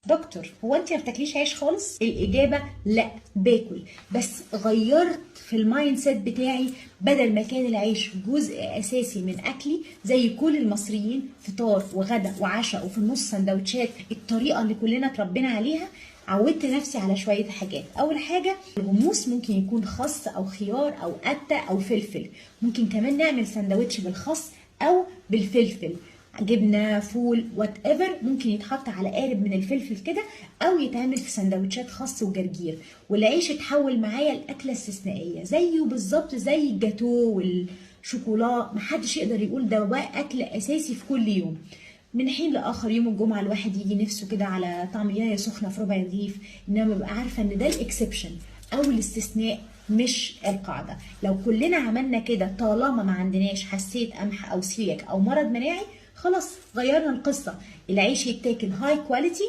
دكتور، هو انت ما بتاكليش عيش خالص؟ الاجابه لا، باكل، بس غيرت في المايند سيت بتاعي. بدل ما كان العيش جزء اساسي من اكلي زي كل المصريين، فطار وغدا وعشاء وفي النص سندوتشات، الطريقه اللي كلنا اتربينا عليها، عودت نفسي على شويه حاجات. اول حاجه، الغموس ممكن يكون خس او خيار او قته او فلفل. ممكن كمان نعمل سندوتش بالخس او بالفلفل، جبنه، فول، وات ايفر، ممكن يتحط على قالب من الفلفل كده، او يتعمل في سندوتشات خس وجرجير. والعيش اتحول معايا لاكله استثنائيه زيه بالظبط زي الجاتو والشوكولا. محدش يقدر يقول ده بقى اكل اساسي في كل يوم. من حين لاخر يوم الجمعه الواحد يجي نفسه كده على طعميه سخنه في ربع رغيف، انما ببقى عارفه ان ده الاكسبشن او الاستثناء مش القاعده. لو كلنا عملنا كده طالما ما عندناش حساسيه قمح او سيلياك او مرض مناعي، خلاص غيرنا القصه. العيش يتاكل هاي كواليتي